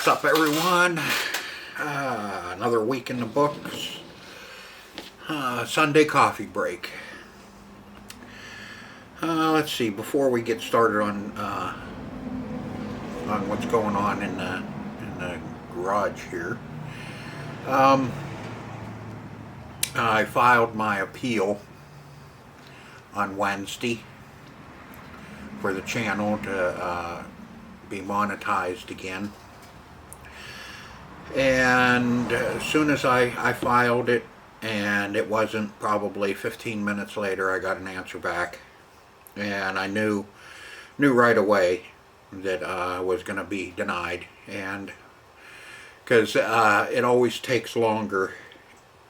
What's up, everyone? Another week in the books. Sunday coffee break. Let's see. Before we get started on what's going on in the garage here, I filed my appeal on Wednesday for the channel to be monetized again. And as soon as I filed it, and it wasn't probably 15 minutes later, I got an answer back, and I knew right away that I was going to be denied. And because it always takes longer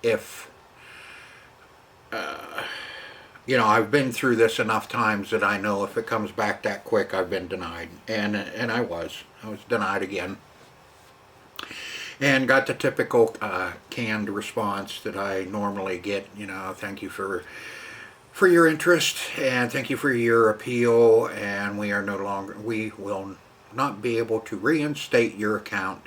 if you know, I've been through this enough times that I know if it comes back that quick, I've been denied. And I was denied again. And got the typical canned response that I normally get. You know, thank you for your interest, and thank you for your appeal, and we will not be able to reinstate your account,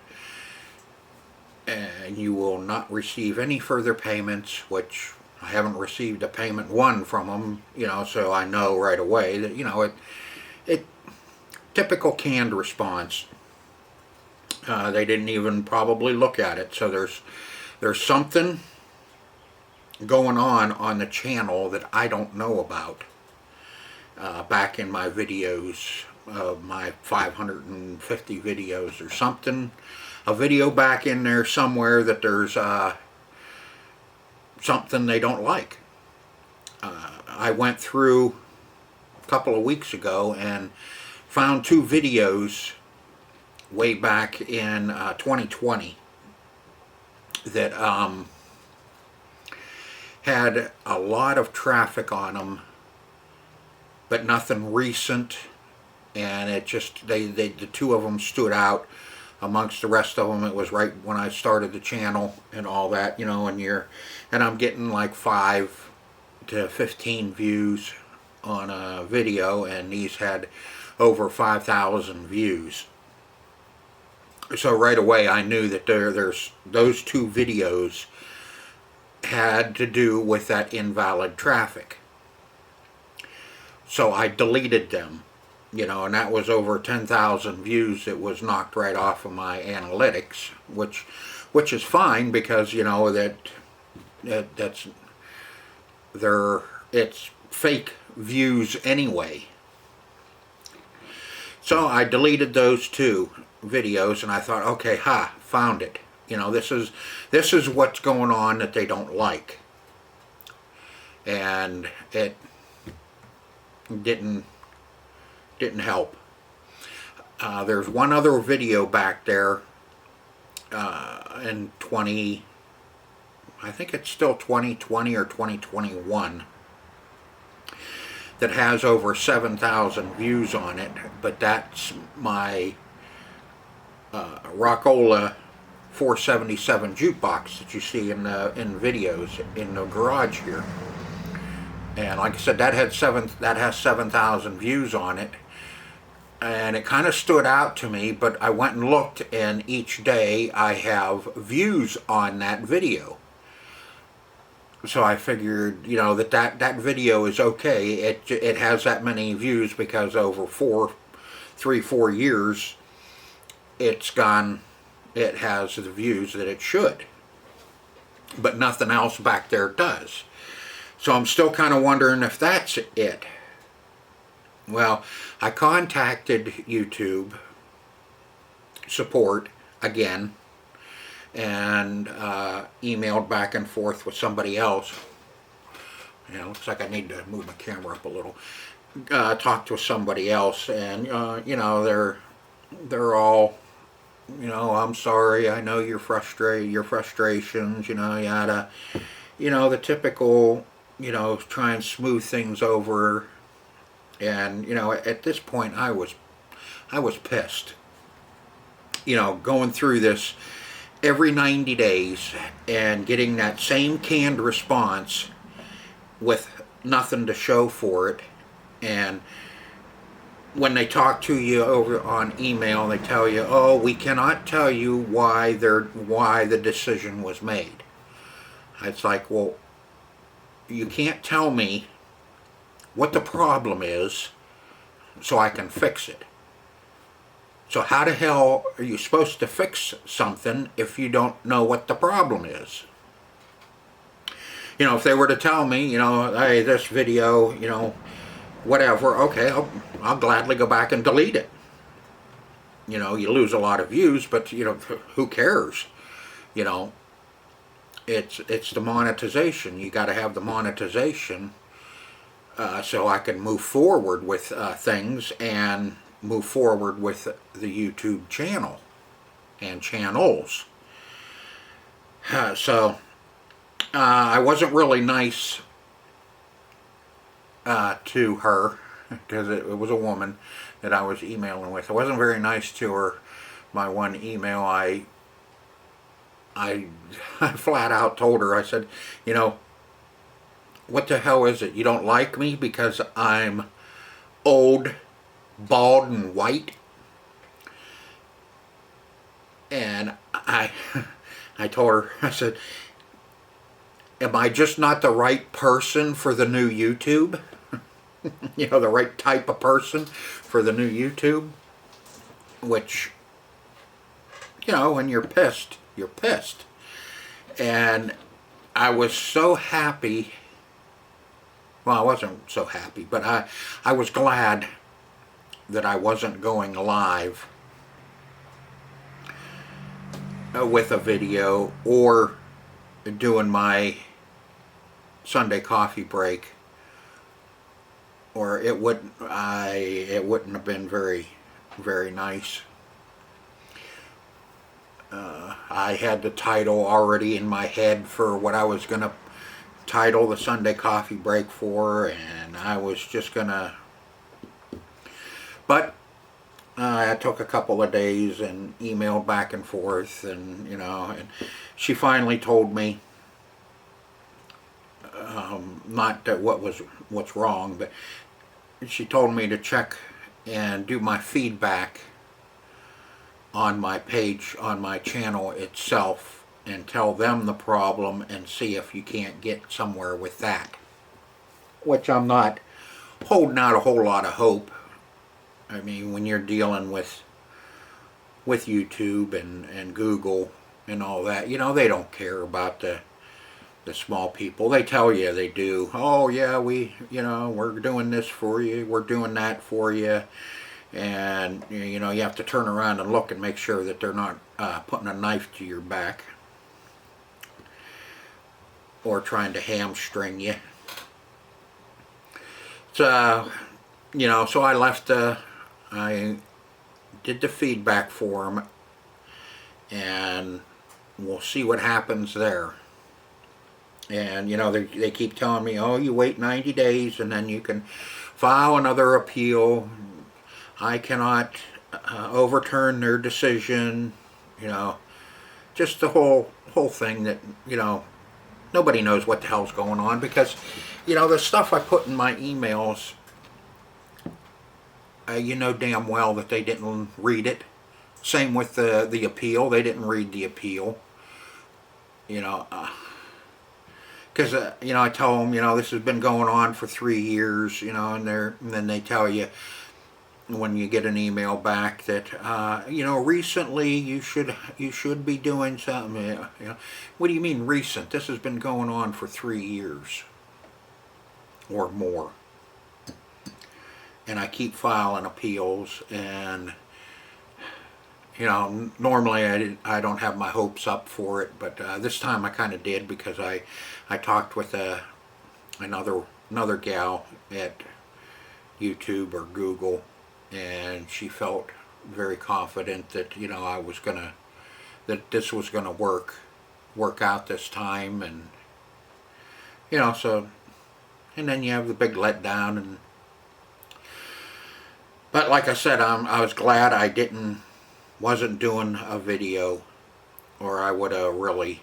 and you will not receive any further payments, which I haven't received a payment one from them, you know, so I know right away that, you know, it typical canned response. They didn't even probably look at it, so there's something going on the channel that I don't know about. Back in my videos, my 550 videos or something, a video back in there somewhere that there's something they don't like. I went through a couple of weeks ago and found two videos way back in 2020 that had a lot of traffic on them, but nothing recent, and it just the two of them stood out amongst the rest of them. It was right when I started the channel and all that, you know, and I'm getting like 5 to 15 views on a video, and these had over 5,000 views. So right away I knew that there's those two videos had to do with that invalid traffic. So I deleted them. You know, and that was over 10,000 views. It was knocked right off of my analytics, which is fine, because, you know, it's fake views anyway. So I deleted those two videos, and I thought, okay, found it. You know, this is what's going on that they don't like, and it didn't help. There's one other video back there in I think it's still 2020 or 2021, that has over 7,000 views on it, but that's my Rockola 477 jukebox that you see in videos in the garage here. And like I said, that has 7,000 views on it. And it kind of stood out to me, but I went and looked, and each day I have views on that video. So I figured, you know, that video is okay. It has that many views because over 4 years it has the views that it should. But nothing else back there does. So I'm still kind of wondering if that's it. Well, I contacted YouTube support again, and emailed back and forth with somebody else. You know, looks like I need to move my camera up a little. Talked to somebody else, and you know, they're all, you know, I'm sorry, I know your frustrations, you know, yada, you know, the typical, you know, try and smooth things over. And, you know, at this point I was pissed. You know, going through this every 90 days and getting that same canned response with nothing to show for it, and when they talk to you over on email, they tell you, "Oh, we cannot tell you why the decision was made." It's like, well, you can't tell me what the problem is so I can fix it. So how the hell are you supposed to fix something if you don't know what the problem is? You know, if they were to tell me, you know, hey, this video, you know, whatever, okay, I'll gladly go back and delete it. You know, you lose a lot of views, but, you know, who cares? You know, it's the monetization. You got to have the monetization so I can move forward with things and move forward with the YouTube channel and channels. So I wasn't really nice to her, because it was a woman that I was emailing with. I wasn't very nice to her. My one email, I flat out told her, I said, you know, what the hell is it? You don't like me because I'm old, bald, and white? And I told her, I said, am I just not the right person for the new YouTube? You know, the right type of person for the new YouTube? Which, you know, when you're pissed, you're pissed. And I was so happy. Well, I wasn't so happy, but I was glad that I wasn't going live with a video or doing my Sunday coffee break, or it wouldn't have been very, very nice. I had the title already in my head for what I was going to title the Sunday coffee break for, and I was just going to, but I took a couple of days and emailed back and forth, and you know, and she finally told me, not that what's wrong, but she told me to check and do my feedback on my page, on my channel itself, and tell them the problem and see if you can't get somewhere with that. Which I'm not holding out a whole lot of hope. I mean, when you're dealing with YouTube and Google and all that, you know, they don't care about the small people. They tell you they do. Oh yeah, you know, we're doing this for you, we're doing that for you, and you know, you have to turn around and look and make sure that they're not putting a knife to your back or trying to hamstring you. So, you know, so I left. I did the feedback form, and we'll see what happens there. And you know, they keep telling me, oh, you wait 90 days and then you can file another appeal. I cannot overturn their decision. You know, just the whole thing that, you know, nobody knows what the hell's going on, because, you know, the stuff I put in my emails, you know damn well that they didn't read it. Same with the appeal. They didn't read the appeal. You know, because you know, I tell them, you know, this has been going on for 3 years, you know, and then they tell you when you get an email back that you know, recently you should be doing something. You know, what do you mean recent? This has been going on for 3 years or more, and I keep filing appeals. And you know, normally I don't have my hopes up for it, but this time I kind of did, because I talked with another gal at YouTube or Google, and she felt very confident that, you know, that this was gonna work out this time. And you know, so, and then you have the big letdown. But like I said, I was glad I wasn't doing a video, or I would have really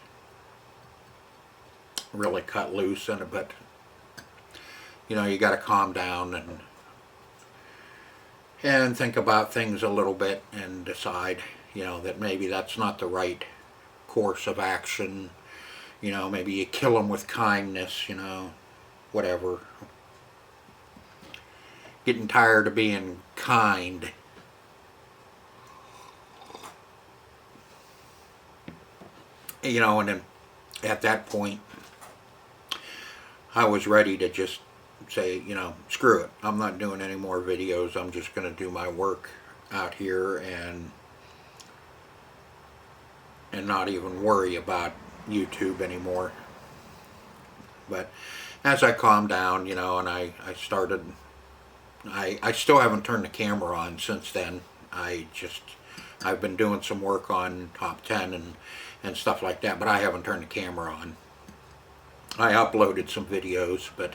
cut loose in it. But you know, you got to calm down and think about things a little bit and decide, that maybe that's not the right course of action. Maybe you kill them with kindness, whatever. Getting tired of being kind. And then at that point, I was ready to just say, screw it. I'm not doing any more videos. I'm just going to do my work out here and not even worry about YouTube anymore. But as I calmed down, and I started, I still haven't turned the camera on since then. I've been doing some work on top 10 and stuff like that, but I haven't turned the camera on. I uploaded some videos, but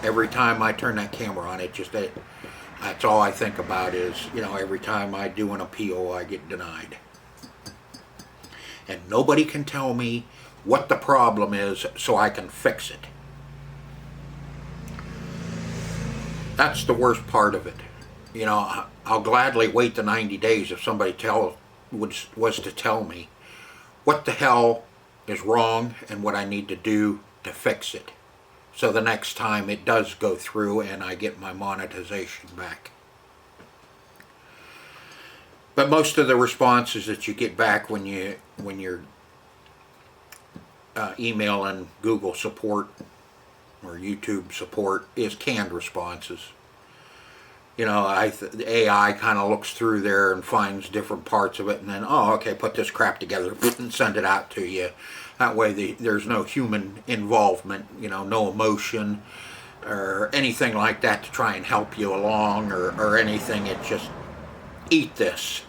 every time I turn that camera on, that's all I think about is, every time I do an appeal, I get denied. And nobody can tell me what the problem is so I can fix it. That's the worst part of it. I'll gladly wait the 90 days if somebody was to tell me what the hell is wrong and what I need to do to fix it. So the next time it does go through and I get my monetization back. But most of the responses that you get back when you're emailing Google support or YouTube support is canned responses. The AI kind of looks through there and finds different parts of it and then, oh, okay, put this crap together and send it out to you. That way there's no human involvement, no emotion or anything like that to try and help you along or anything. It's just, eat this.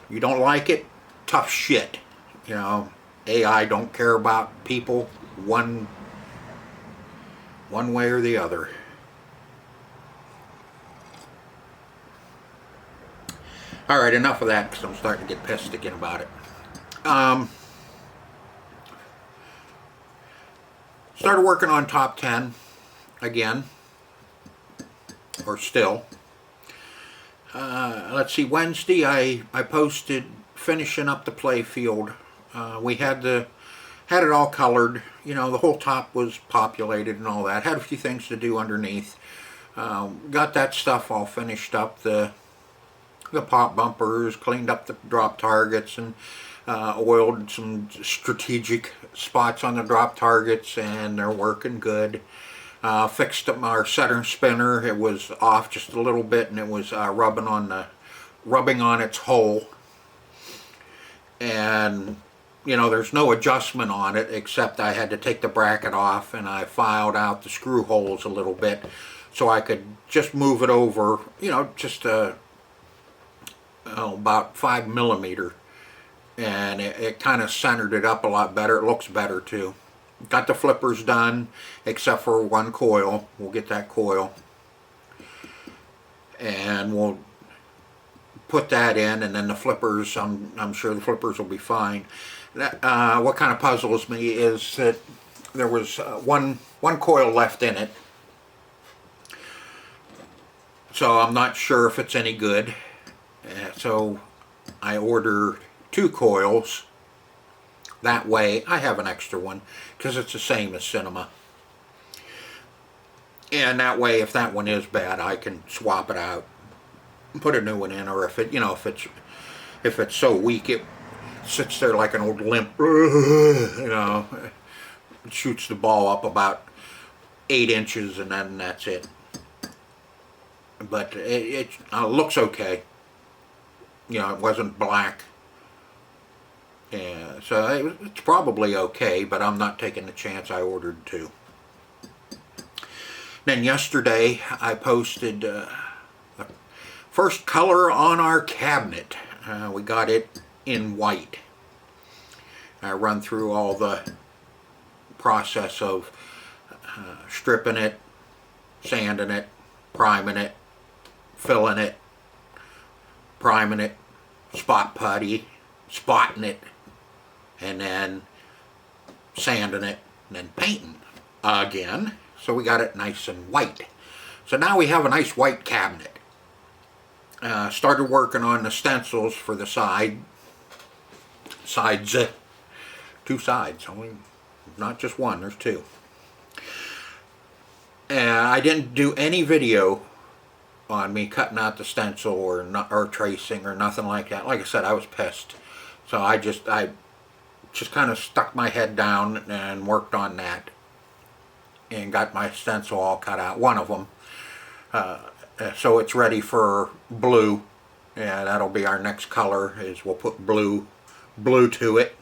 You don't like it? Tough shit. AI don't care about people one way or the other. Alright, enough of that because I'm starting to get pissed again about it. Started working on top 10 again, or still. Let's see, Wednesday I posted finishing up the play field. We had it all colored. The whole top was populated and all that. Had a few things to do underneath. Got that stuff all finished up. The pop bumpers, cleaned up the drop targets, and oiled some strategic spots on the drop targets, and they're working good. Fixed up our center spinner. It was off just a little bit, and it was rubbing on its hole. And there's no adjustment on it except I had to take the bracket off, and I filed out the screw holes a little bit so I could just move it over. Just about 5 millimeter, and it kind of centered it up a lot better. It looks better too. Got the flippers done except for one coil. We'll get that coil and we'll put that in, and then the flippers, I'm sure the flippers will be fine. What kind of puzzles me is that there was one coil left in it, so I'm not sure if it's any good. So I ordered 2 coils. That way I have an extra one because it's the same as Cinema. And that way if that one is bad I can swap it out and put a new one in, or if it's so weak it sits there like an old limp, it shoots the ball up about 8 inches and then that's it. But it looks okay. It wasn't black. Yeah, so it's probably okay, but I'm not taking the chance. I ordered 2. Then yesterday I posted the first color on our cabinet. We got it in white. I run through all the process of stripping it, sanding it, priming it, filling it, priming it, spot putty, spotting it, and then sanding it, and then painting again. so we got it nice and white. So now we have a nice white cabinet. Started working on the stencils for the sides, 2 sides, only not just one, there's 2. And I didn't do any video on me cutting out the stencil or tracing or nothing like that. Like I said, I was pissed. So I just kind of stuck my head down and worked on that and got my stencil all cut out, one of them. So it's ready for blue, and that'll be our next color, is we'll put blue to it.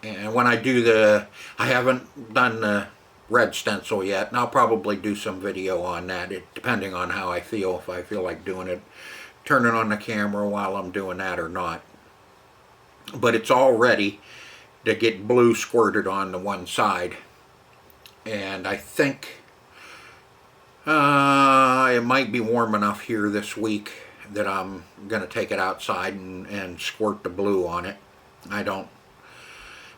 And when I do I haven't done the red stencil yet, and I'll probably do some video on that, depending on how I feel, if I feel like doing it, turn it on the camera while I'm doing that or not. But it's all ready to get blue squirted on the one side. And I think it might be warm enough here this week that I'm going to take it outside and squirt the blue on it. I don't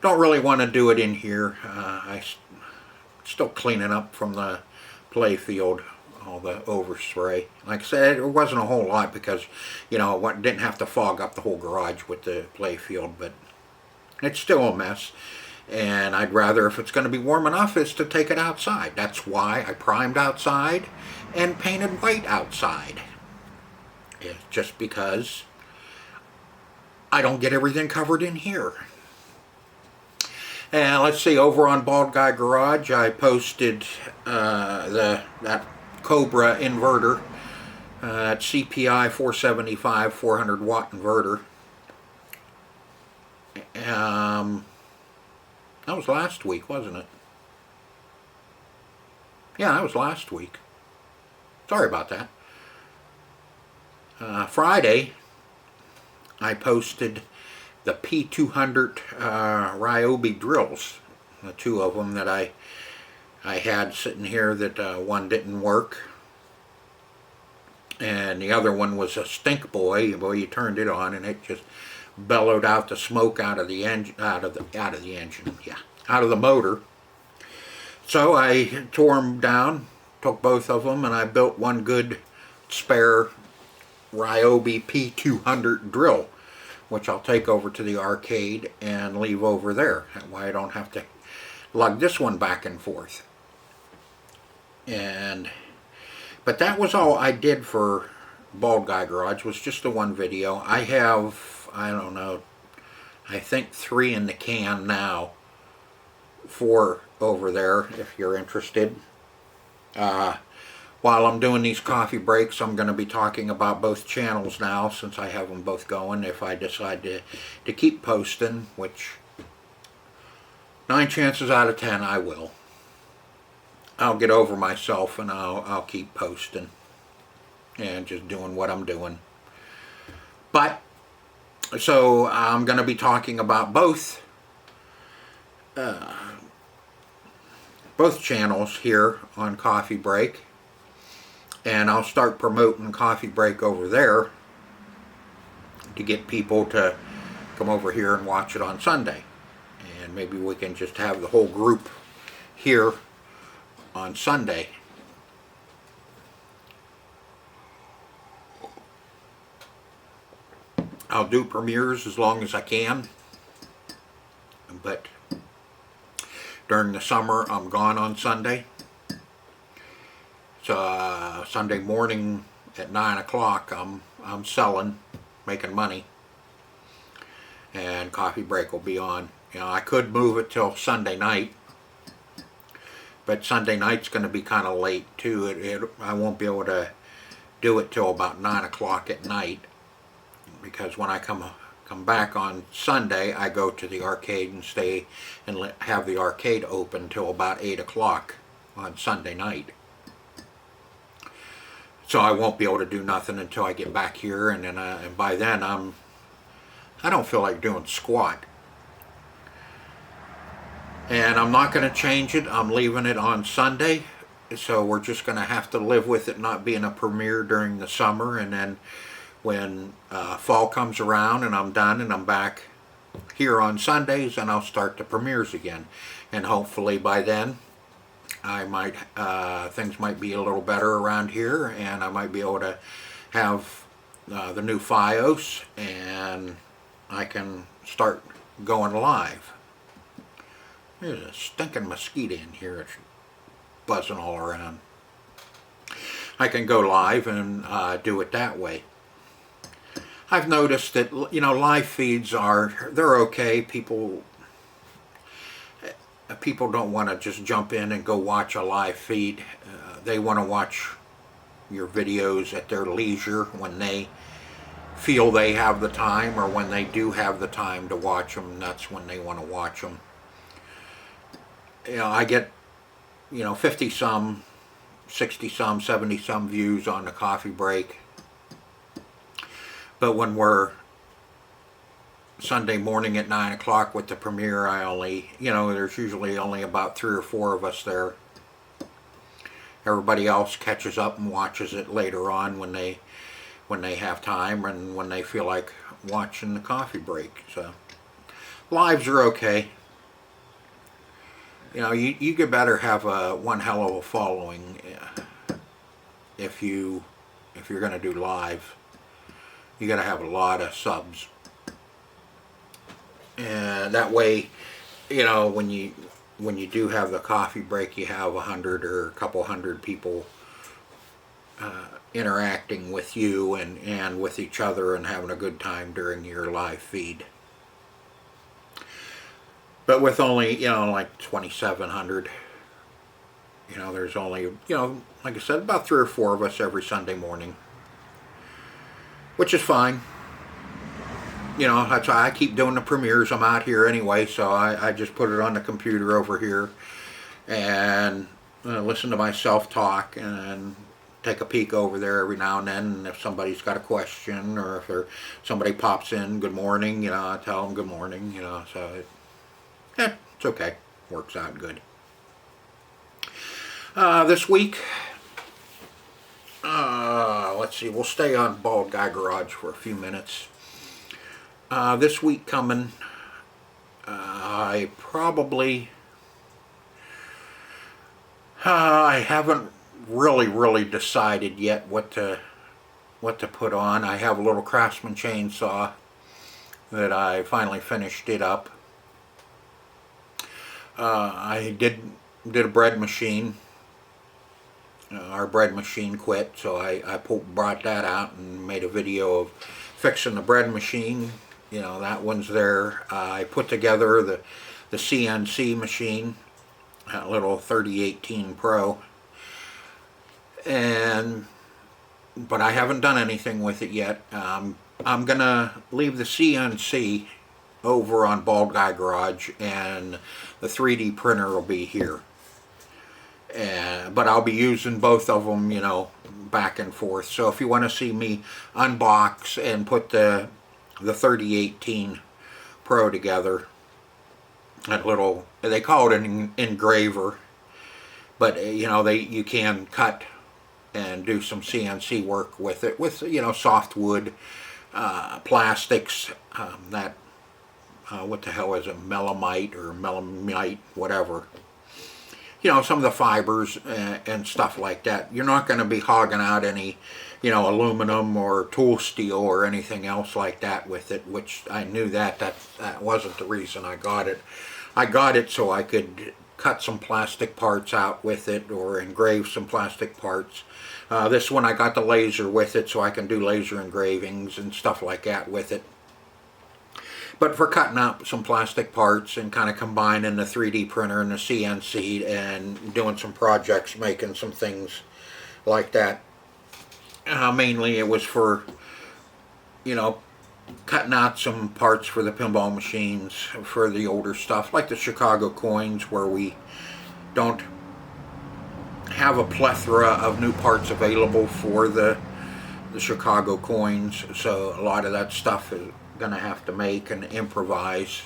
really want to do it in here. I still cleaning up from the play field, all the overspray. Like I said, it wasn't a whole lot because, you know, it didn't have to fog up the whole garage with the play field, but it's still a mess. And I'd rather, if it's going to be warm enough, is to take it outside. That's why I primed outside and painted white outside. It's just because I don't get everything covered in here. And let's see, over on Bald Guy Garage, I posted that Cobra inverter, that CPI 475 400 watt inverter. That was last week, wasn't it? Yeah, that was last week. Sorry about that. Friday, I posted the P200 Ryobi drills, the 2 of them that I had sitting here, that one didn't work, and the other one was a stink boy. Boy, you turned it on and it just bellowed out the smoke out of the engine, out of the motor. So I tore them down, took both of them, and I built one good spare Ryobi P200 drill, which I'll take over to the arcade and leave over there. That way I don't have to lug this one back and forth. But that was all I did for Bald Guy Garage, was just the one video. I have, I don't know, I think 3 in the can now, 4 over there if you're interested. While I'm doing these coffee breaks, I'm going to be talking about both channels now, since I have them both going, if I decide to keep posting, which 9 chances out of 10 I will. I'll get over myself and I'll keep posting and just doing what I'm doing. But, so I'm going to be talking about both channels here on Coffee Break. And I'll start promoting Coffee Break over there to get people to come over here and watch it on Sunday. And maybe we can just have the whole group here on Sunday. I'll do premieres as long as I can, but during the summer I'm gone on Sunday. So Sunday morning at 9 o'clock I'm selling, making money, and Coffee Break will be on. You know, I could move it till Sunday night, but Sunday night's going to be kind of late too. I won't be able to do it till about 9 o'clock at night, because when I come back on Sunday, I go to the arcade and stay and have the arcade open till about 8 o'clock on Sunday night. So I won't be able to do nothing until I get back here, and then and by then I don't feel like doing squat. And I'm not going to change it. I'm leaving it on Sunday, so we're just going to have to live with it not being a premiere during the summer, and then when fall comes around and I'm done and I'm back here on Sundays, and I'll start the premieres again. And hopefully by then I might things might be a little better around here, and I might be able to have the new FiOS, and I can start going live. There's a stinking mosquito in here. It's buzzing all around. I can go live and do it that way. I've noticed that, you know, live feeds they're okay. People don't want to just jump in and go watch a live feed. They want to watch your videos at their leisure when they feel they have the time, or when they do have the time to watch them. That's when they want to watch them. You know, I get, you know, 50 some, 60 some, 70 some views on the coffee break. But when we're Sunday morning at 9 o'clock with the premiere, I only, you know, there's usually only about 3 or 4 of us there. Everybody else catches up and watches it later on when they have time and when they feel like watching the coffee break. So lives are okay. You know, you could better have one hell of a following if you're going to do live. You got to have a lot of subs, and that way, you know, when you do have the coffee break, you have 100 or a couple hundred people interacting with you and with each other and having a good time during your live feed. But with only, you know, like 2,700, you know, there's only, you know, like I said, about 3 or 4 of us every Sunday morning, which is fine. You know, that's why I keep doing the premieres. I'm out here anyway, so I just put it on the computer over here and listen to myself talk and take a peek over there every now and then. And if somebody's got a question, or if somebody pops in, good morning, you know, I tell them good morning, you know, so it's okay. Works out good. This week, let's see, we'll stay on Bald Guy Garage for a few minutes. This week coming, I haven't really decided yet what to put on. I have a little Craftsman chainsaw that I finally finished it up. I did a bread machine. Our bread machine quit, so I brought that out and made a video of fixing the bread machine. You know, that one's there. I put together the CNC machine, that little 3018 Pro, but I haven't done anything with it yet. I'm gonna leave the CNC over on Bald Guy Garage, and the 3D printer will be here. But I'll be using both of them, you know, back and forth. So if you want to see me unbox and put the 3018 Pro together, that little, they call it an engraver, but you know, you can cut and do some CNC work with it, with, you know, soft wood, plastics, what the hell is it, melamite, whatever. You know, some of the fibers and stuff like that. You're not going to be hogging out any, you know, aluminum or tool steel or anything else like that with it, which I knew that wasn't the reason I got it. I got it so I could cut some plastic parts out with it, or engrave some plastic parts. This one I got the laser with it so I can do laser engravings and stuff like that with it. But for cutting out some plastic parts and kind of combining the 3D printer and the CNC and doing some projects, making some things like that. Mainly it was for, you know, cutting out some parts for the pinball machines, for the older stuff, like the Chicago coins, where we don't have a plethora of new parts available for the Chicago coins. So a lot of that stuff is gonna have to make and improvise,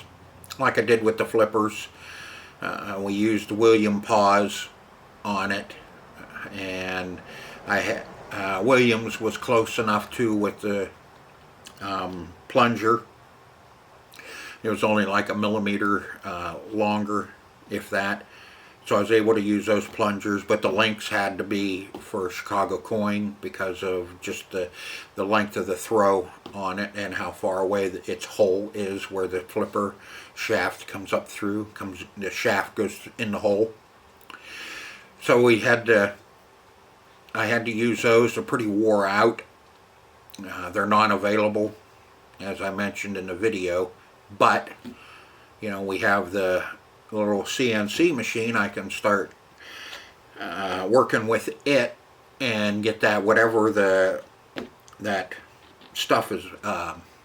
like I did with the flippers. We used William paws on it, and I had Williams was close enough to with the plunger. It was only like a millimeter longer, if that. So I was able to use those plungers, but the links had to be for Chicago coin because of just the length of the throw on it and how far away its hole is where the flipper shaft comes up through. The shaft goes in the hole. So I had to use those. They're pretty wore out. They're non-available, as I mentioned in the video, but we have the little CNC machine. I can start working with it and get that whatever that stuff is,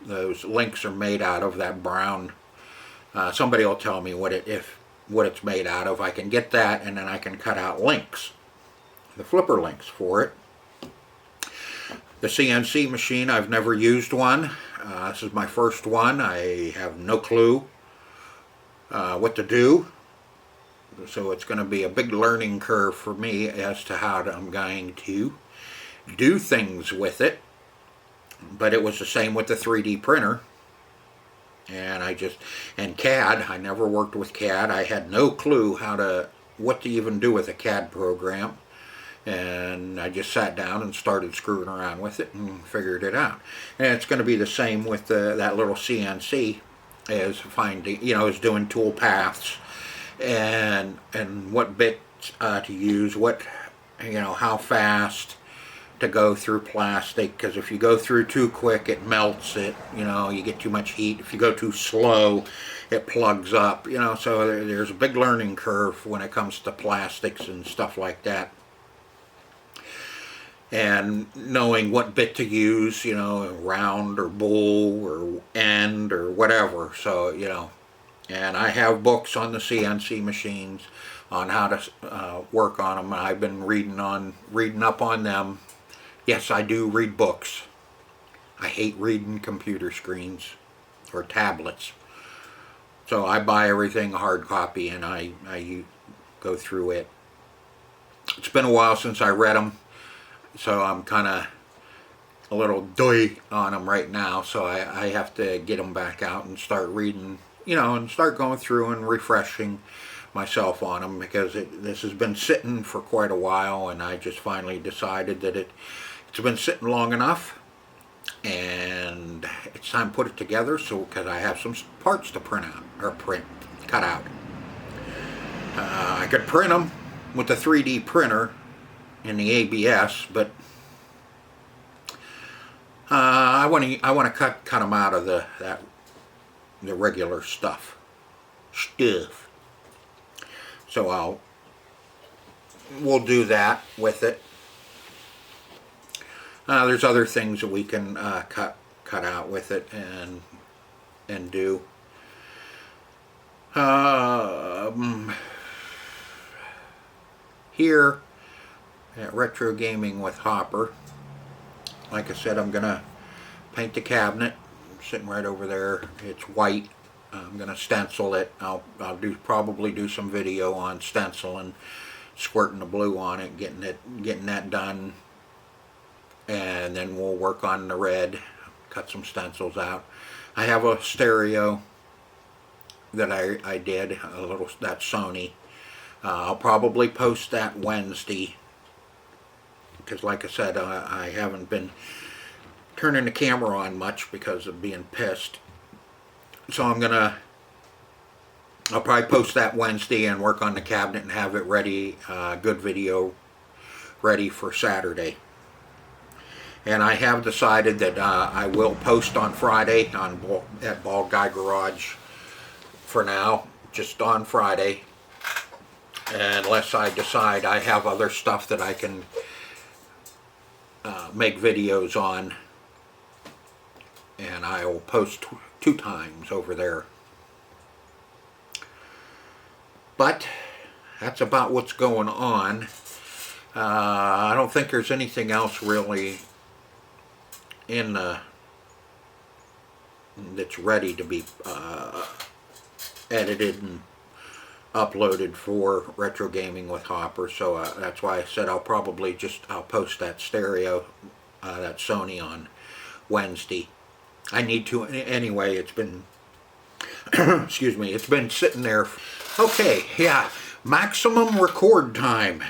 those links are made out of, that brown. Somebody will tell me what it's made out of. I can get that, and then I can cut out links, the flipper links for it. The CNC machine, I've never used one. This is my first one. I have no clue what to do. So it's going to be a big learning curve for me as to how I'm going to do things with it. But it was the same with the 3D printer. And CAD, I never worked with CAD. I had no clue what to even do with a CAD program. And I just sat down and started screwing around with it and figured it out. And it's going to be the same with that little CNC, as finding, as doing tool paths and what bits to use, how fast to go through plastic, because if you go through too quick, it melts it, you get too much heat. If you go too slow, it plugs up, so there's a big learning curve when it comes to plastics and stuff like that. And knowing what bit to use, round or bull or end or whatever. So, and I have books on the CNC machines on how to work on them. I've been reading up on them. Yes, I do read books. I hate reading computer screens or tablets. So I buy everything hard copy and I go through it. It's been a while since I read them. So I'm kind of a little doy on them right now, so I have to get them back out and start reading, and start going through and refreshing myself on them, because this has been sitting for quite a while, and I just finally decided that it's been sitting long enough, and it's time to put it together, because I have some parts to cut out. I could print them with the 3D printer in the ABS, but I want to cut them out of the regular stuff. So we'll do that with it. There's other things that we can cut out with it and do. Here at Retro Gaming with Hopper, like I said, I'm gonna paint the cabinet. Sitting right over there. It's white. I'm gonna stencil it. I'll probably do some video on stenciling, squirting the blue on it, getting that done, and then we'll work on the red. Cut some stencils out. I have a stereo that I did, that Sony. I'll probably post that Wednesday, because like I said, I haven't been turning the camera on much because of being pissed. So I'll probably post that Wednesday and work on the cabinet and have it ready, good video ready for Saturday. And I have decided that I will post on Friday at Bald Guy Garage for now, just on Friday, unless I decide I have other stuff that I can make videos on, and I will post two times over there. But that's about what's going on. I don't think there's anything else really that's ready to be edited and uploaded for Retro Gaming with Hopper, so that's why I said I'll post that stereo, that Sony, on Wednesday. I need to anyway. It's been excuse me, it's been sitting there. Okay, yeah, Maximum record time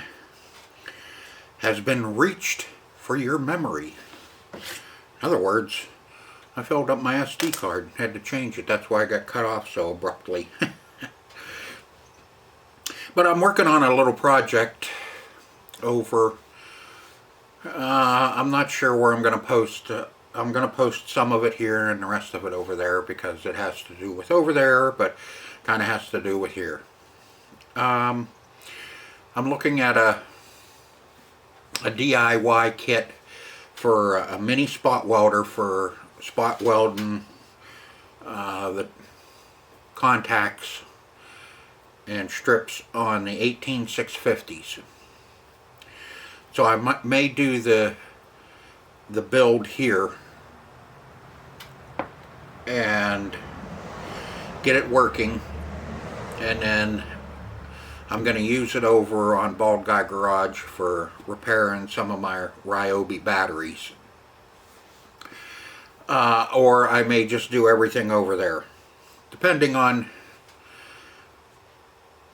has been reached for your memory. In other words, I filled up my SD card, had to change it. That's why I got cut off so abruptly. But I'm working on a little project over, I'm not sure where I'm going to post. I'm going to post some of it here and the rest of it over there because it has to do with over there, but kind of has to do with here. I'm looking at a DIY kit for a mini spot welder for spot welding the contacts and strips on the 18650s. So I may do the build here and get it working, and then I'm going to use it over on Bald Guy Garage for repairing some of my Ryobi batteries. Or I may just do everything over there, depending on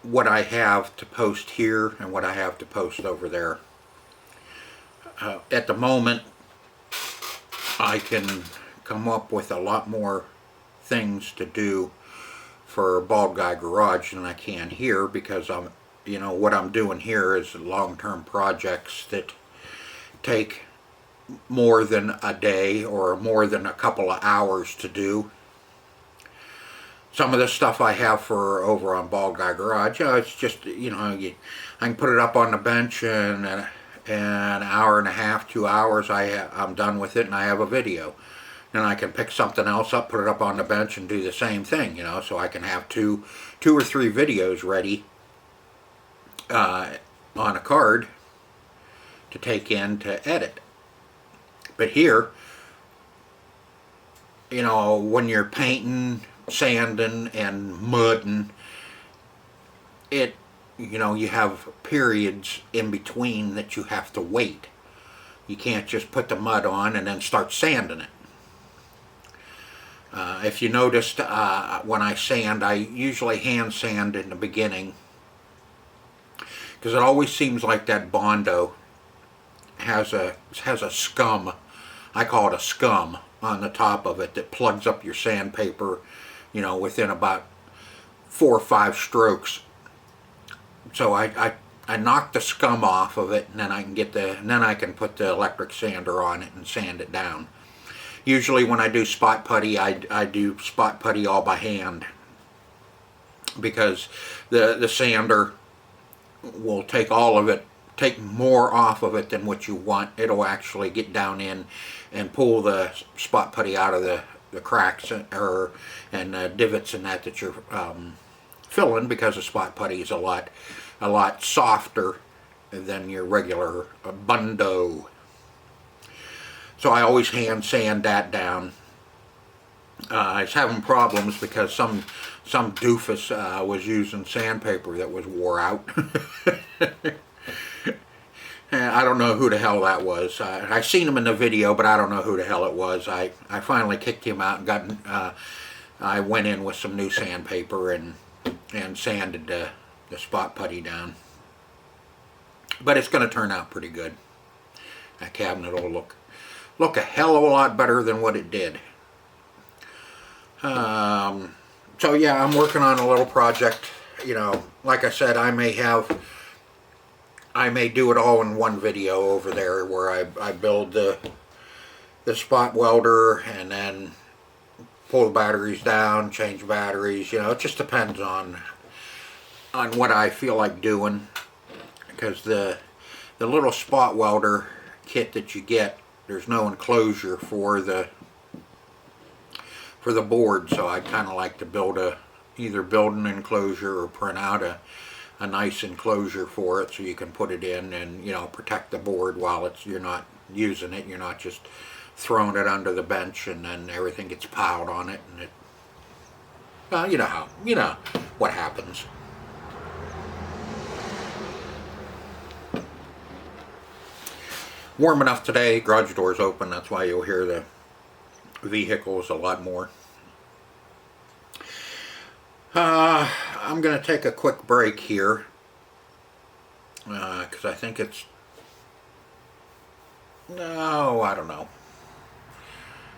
what I have to post here and what I have to post over there. At the moment, I can come up with a lot more things to do for Bald Guy Garage than I can here, because what I'm doing here is long-term projects that take more than a day or more than a couple of hours to do. Some of the stuff I have for over on Bald Guy Garage, it's just, I can put it up on the bench and an hour and a half, 2 hours, I'm done with it and I have a video. Then I can pick something else up, put it up on the bench and do the same thing, so I can have two or three videos ready on a card to take in to edit. But here, when you're painting, sanding and mudding, you have periods in between that you have to wait. You can't just put the mud on and then start sanding it. If you noticed, when I sand, I usually hand sand in the beginning, because it always seems like that Bondo has a scum, I call it a scum, on the top of it that plugs up your sandpaper, within about 4 or 5 strokes. So I knock the scum off of it, and then I can put the electric sander on it and sand it down. Usually when I do spot putty, I do spot putty all by hand, because the sander will take all of it, take more off of it than what you want. It'll actually get down in and pull the spot putty out of the cracks and divots and that you're filling, because the spot putty is a lot softer than your regular Bondo. So I always hand sand that down. I was having problems because some doofus was using sandpaper that was wore out. I don't know who the hell that was. I seen him in the video, but I don't know who the hell it was. I finally kicked him out and I went in with some new sandpaper and sanded the spot putty down. But it's going to turn out pretty good. That cabinet will look a hell of a lot better than what it did. So yeah, I'm working on a little project. Like I said, I may do it all in one video over there, where I build the spot welder and then pull the batteries down, change batteries. It just depends on what I feel like doing, because the little spot welder kit that you get, there's no enclosure for the board, so I kind of like to either build an enclosure or print out a nice enclosure for it, so you can put it in and protect the board while you're not using it. You're not just throwing it under the bench and then everything gets piled on it, and you know what happens. Warm enough today, garage doors open, that's why you'll hear the vehicles a lot more. I'm going to take a quick break here because I think it's, no, I don't know.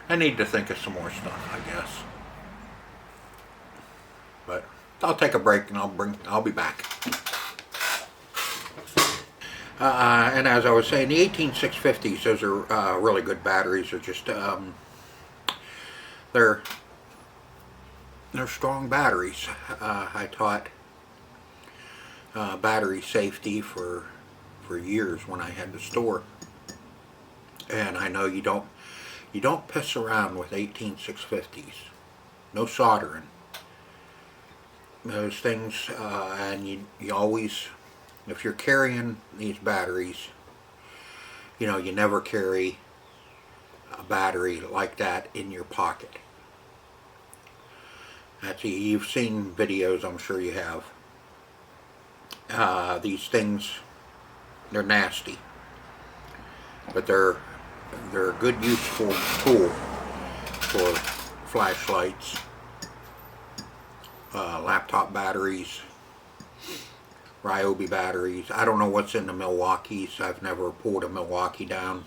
I need to think of some more stuff, I guess. But I'll take a break and I'll be back. And as I was saying, the 18650s, those are really good batteries. They're just they're strong batteries. I taught battery safety for years when I had the store, and I know you don't piss around with 18650s. No soldering. Those things, and you always, if you're carrying these batteries, you know, you never carry a battery like that in your pocket. You've seen videos, I'm sure you have. These things, they're nasty, but they're a good useful tool for flashlights, laptop batteries, Ryobi batteries. I don't know what's in the Milwaukees. I've never pulled a Milwaukee down,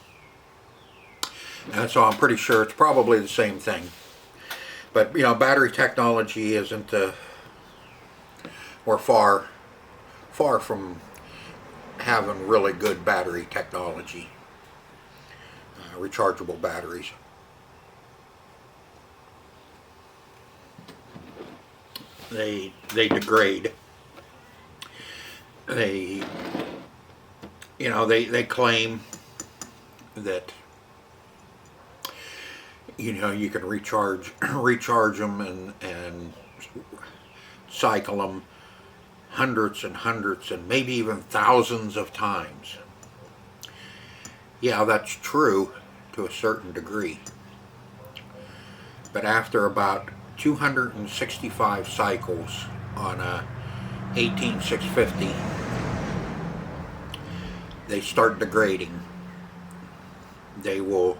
and so I'm pretty sure it's probably the same thing. But you know, battery technology isn't we're far from having really good battery technology, rechargeable batteries. They degrade. They claim that you can recharge them and cycle them hundreds and hundreds and maybe even thousands of times. Yeah, that's true to a certain degree. But after about 265 cycles on a 18650, they start degrading. They will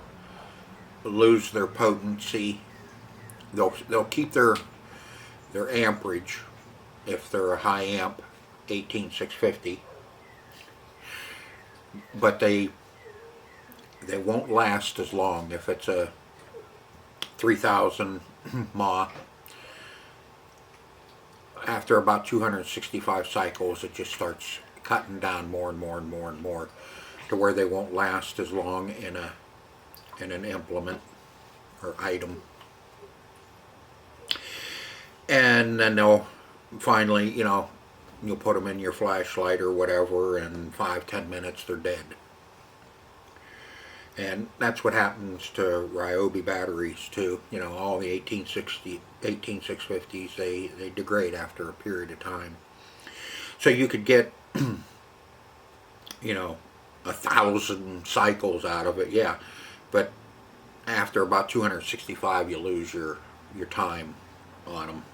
lose their potency. They'll keep their amperage if they're a high amp 18650, but they won't last as long. If it's a 3000 mAh, after about 265 cycles, it just starts cutting down more and more and more and more, to where they won't last as long in an implement or item. And then they'll finally, you'll put them in your flashlight or whatever, and 5-10 minutes they're dead. And that's what happens to Ryobi batteries too. All the 18650s, they degrade after a period of time. So you could get 1,000 cycles out of it, yeah, but after about 265 you lose your time on them.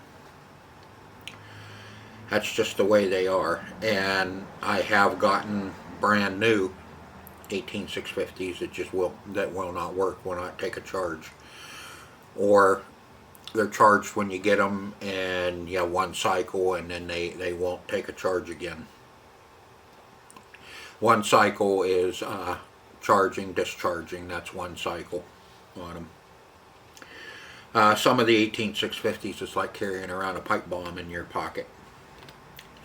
That's just the way they are. And I have gotten brand new 18650s that will not work, will not take a charge, or they're charged when you get them, and one cycle, and then they won't take a charge again. One cycle is charging, discharging. That's one cycle on them. Some of the 18650s is like carrying around a pipe bomb in your pocket.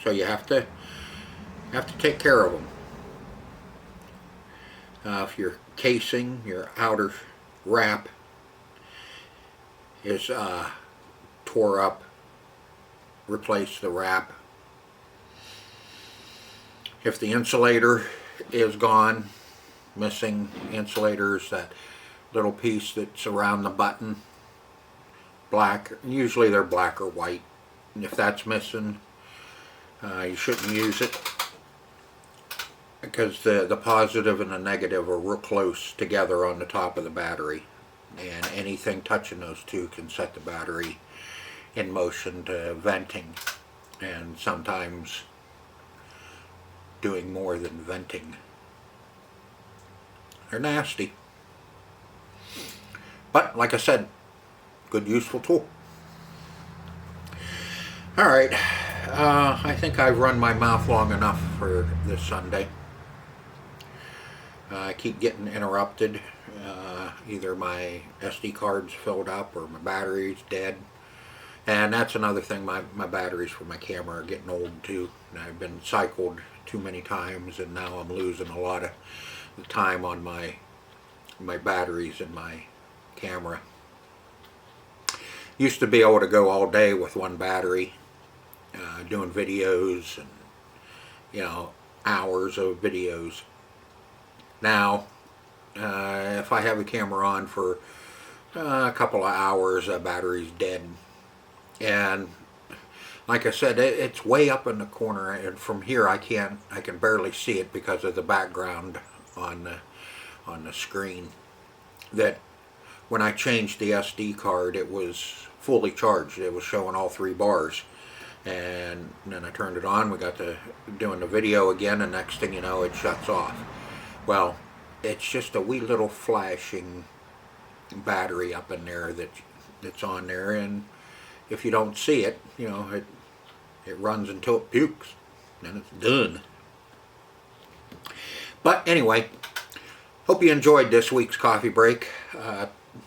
So you have to take care of them. If your casing, your outer wrap is tore up, replace the wrap. If the insulator is gone, missing insulators, that little piece that's around the button, black, usually they're black or white, and if that's missing, you shouldn't use it, because the positive and the negative are real close together on the top of the battery, and anything touching those two can set the battery in motion to venting, and sometimes doing more than venting. They're nasty, but like I said, good useful tool. Alright, I think I've run my mouth long enough for this Sunday. I keep getting interrupted. Either my SD card's filled up or my battery's dead. And that's another thing, my batteries for my camera are getting old too. And I've been cycled too many times, and now I'm losing a lot of the time on my batteries in my camera. Used to be able to go all day with one battery, doing videos and, you know, hours of videos. Now, if I have the camera on for a couple of hours, the battery's dead. And like I said, it's way up in the corner, and from here I can barely see it because of the background on the screen. That when I changed the SD card, it was fully charged. It was showing all 3 bars. And then I turned it on, we got to doing the video again, and next thing you know, it shuts off. Well, it's just a wee little flashing battery up in there that's on there, and if you don't see it, you know, it runs until it pukes, and it's done. But anyway, hope you enjoyed this week's coffee break.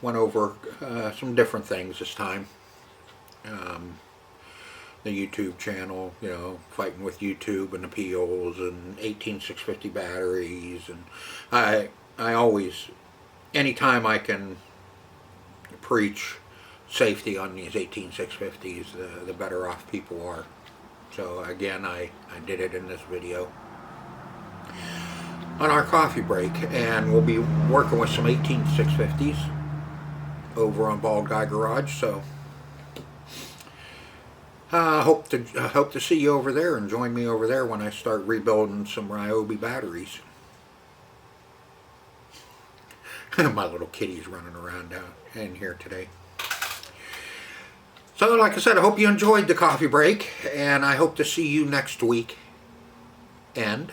Went over some different things this time. The YouTube channel, you know, fighting with YouTube and appeals, and 18650 batteries, and I always, anytime I can preach safety on these 18650s, the better off people are. So again, I did it in this video on our coffee break, and we'll be working with some 18650s over on Bald Guy Garage. So hope to see you over there, and join me over there when I start rebuilding some Ryobi batteries. My little kitty's running around down in here today. So like I said, I hope you enjoyed the coffee break, and I hope to see you next week and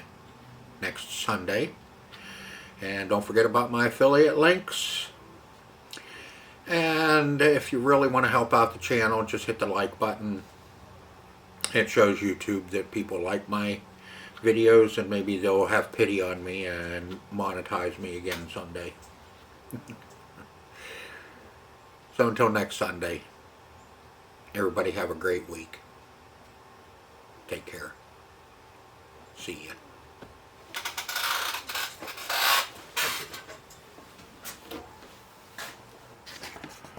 next Sunday. And don't forget about my affiliate links. And if you really want to help out the channel, just hit the like button. It shows YouTube that people like my videos, and maybe they'll have pity on me and monetize me again someday. So until next Sunday, everybody have a great week. Take care. See ya.